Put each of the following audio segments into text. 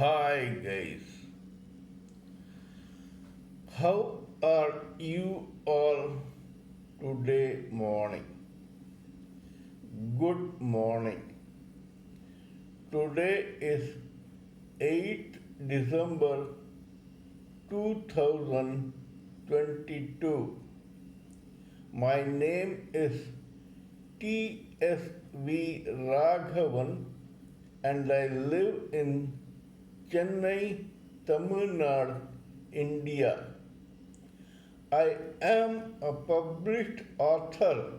Hi guys, how are you all today morning? Good morning. Today is 8th December 2022. My name is TSV Raghavan and I live in Chennai, Tamil Nadu, India. I am a published author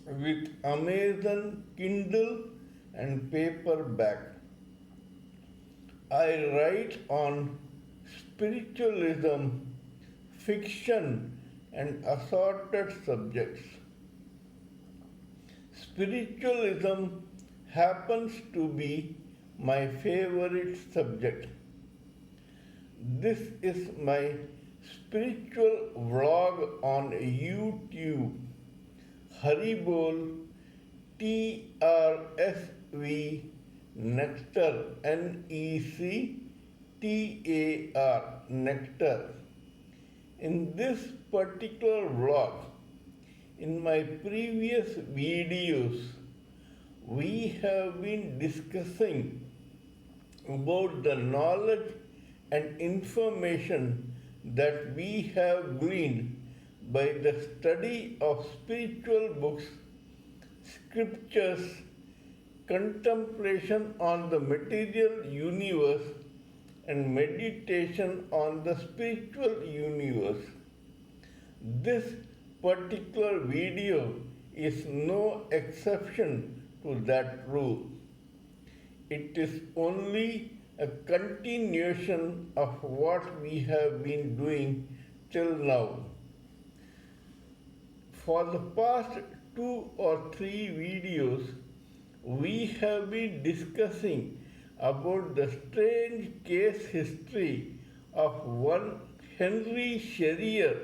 with Amazon Kindle and paperback. I write on spiritualism, fiction, and assorted subjects. Spiritualism happens to be my favorite subject. This is my spiritual vlog on YouTube. Haribol trsv nectar nectar nectar. In this particular vlog, in my previous videos, we have been discussing about the knowledge and information that we have gleaned by the study of spiritual books, scriptures, contemplation on the material universe, and meditation on the spiritual universe. This particular video is no exception to that rule. It is only a continuation of what we have been doing till now. For the past 2 or 3 videos, we have been discussing about the strange case history of one Henry Sherrier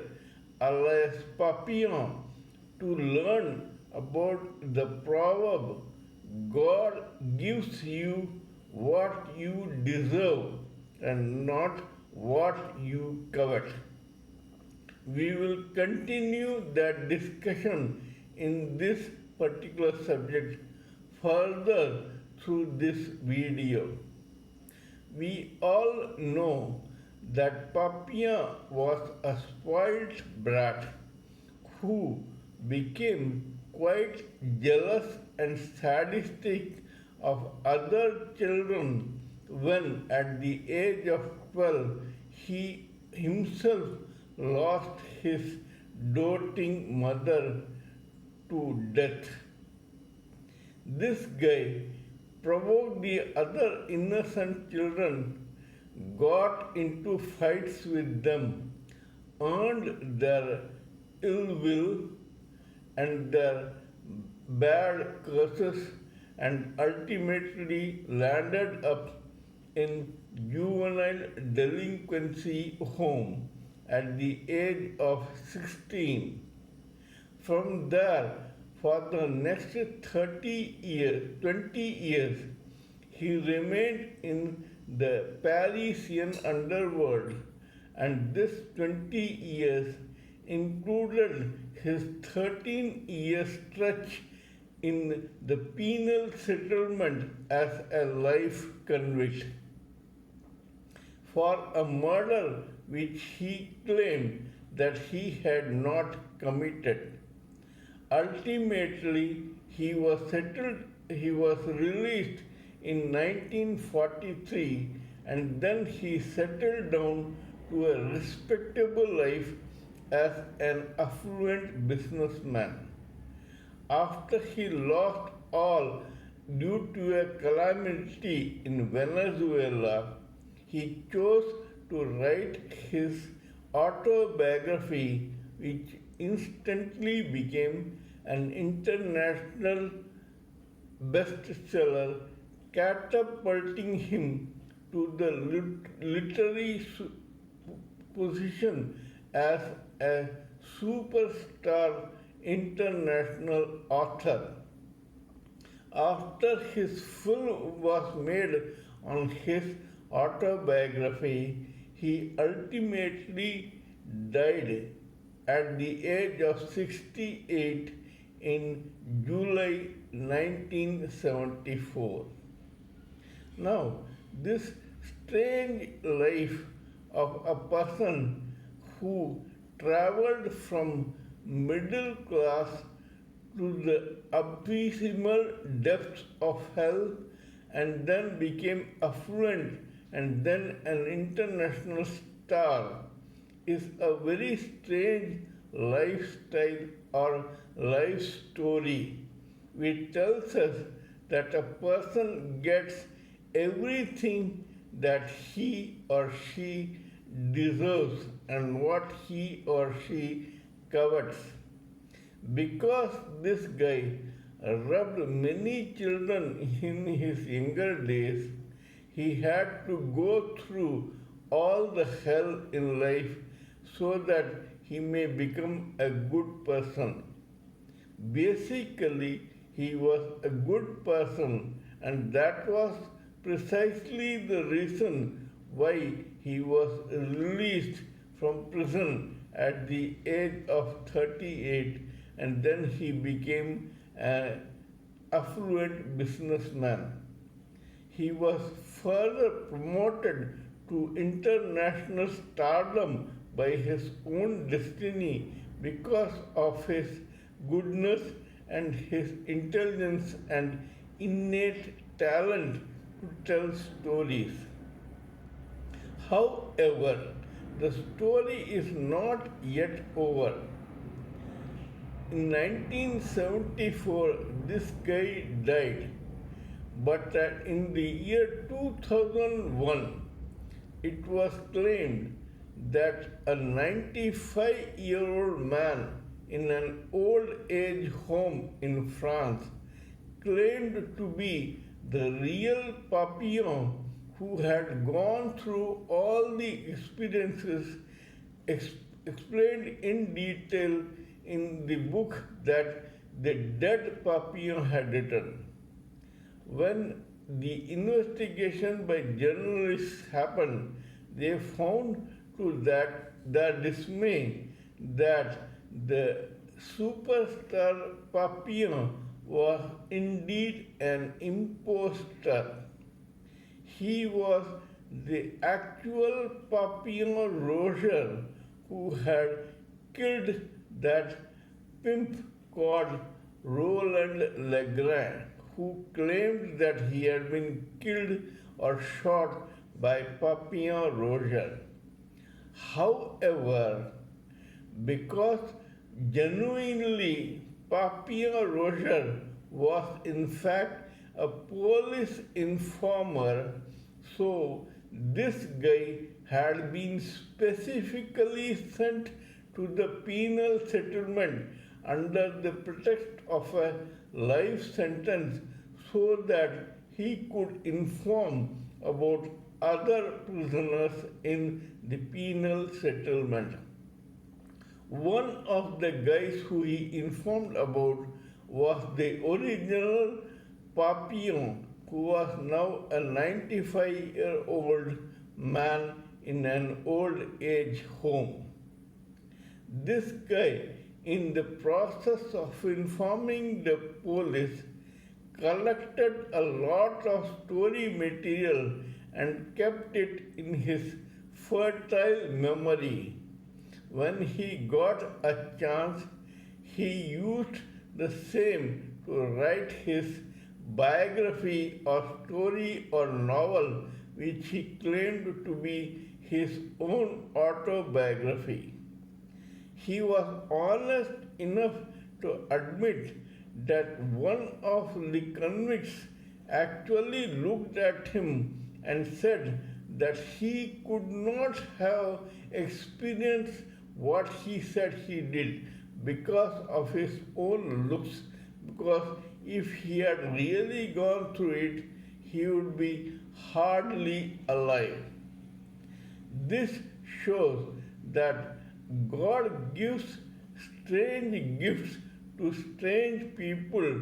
alias Papillon to learn about the proverb God gives you what you deserve and not what you covet. We will continue that discussion in this particular subject further through this video. We all know that Papillon was a spoilt brat who became quite jealous and sadistic of other children when at the age of 12 he himself lost his doting mother to death. This guy provoked the other innocent children, got into fights with them, earned their ill will and their bad curses, and ultimately landed up in juvenile delinquency home at the age of 16. From there, for the next 20 years, he remained in the Parisian underworld, and this 20 years included his 13-year stretch in the penal settlement as a life convict for a murder which he claimed that he had not committed. Ultimately, he was released in 1943, and then he settled down to a respectable life as an affluent businessman. After he lost all due to a calamity in Venezuela, he chose to write his autobiography, which instantly became an international bestseller, catapulting him to the literary position as a superstar international author. After his film was made on his autobiography, he ultimately died at the age of 68 in July 1974. Now, this strange life of a person who traveled from middle class to the abysmal depths of hell and then became affluent and then an international star is a very strange lifestyle or life story which tells us that a person gets everything that he or she deserves and what he or she covets. Because this guy robbed many children in his younger days, he had to go through all the hell in life so that he may become a good person. Basically, he was a good person, and that was precisely the reason why he was released from prison at the age of 38, and then he became an affluent businessman. He was further promoted to international stardom by his own destiny because of his goodness and his intelligence and innate talent to tell stories. However, the story is not yet over. In 1974, this guy died, but in the year 2001, it was claimed that a 95-year-old man in an old age home in France claimed to be the real Papillon who had gone through all the experiences explained in detail in the book that the dead Papillon had written. When the investigation by journalists happened, they found to their dismay that the superstar Papillon was indeed an impostor. He was the actual Papillon Roger who had killed that pimp called Roland Legrand, who claimed that he had been killed or shot by Papillon Roger. However, because genuinely Papillon Roger was in fact a police informer, so this guy had been specifically sent to the penal settlement under the pretext of a life sentence so that he could inform about other prisoners in the penal settlement. One of the guys who he informed about was the original Papillon, who was now a 95-year-old man in an old age home. This guy, in the process of informing the police, collected a lot of story material and kept it in his fertile memory. When he got a chance, he used the same to write his biography or story or novel, which he claimed to be his own autobiography. He was honest enough to admit that one of the convicts actually looked at him and said that he could not have experienced what he said he did because of his own looks, because if he had really gone through it, he would be hardly alive. This shows that God gives strange gifts to strange people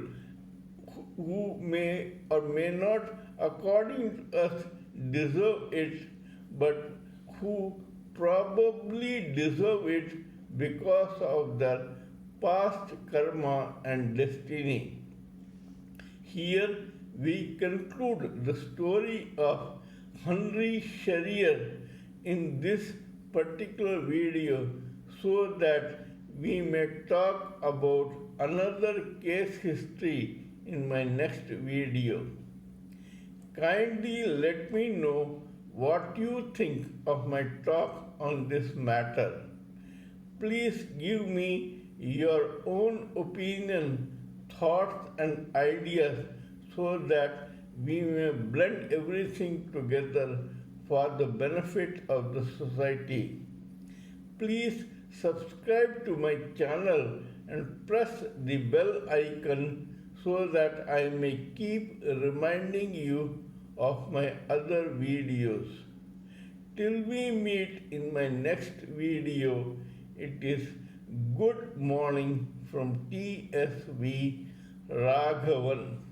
who may or may not, according to us, deserve it, but who probably deserve it because of their past karma and destiny. Here we conclude the story of Henry Sherrier in this particular video so that we may talk about another case history in my next video. Kindly let me know what you think of my talk on this matter. Please give me your own opinion, thoughts, and ideas so that we may blend everything together for the benefit of the society. Please subscribe to my channel and press the bell icon so that I may keep reminding you of my other videos. Till we meet in my next video, it is good morning from TSV Raghavan.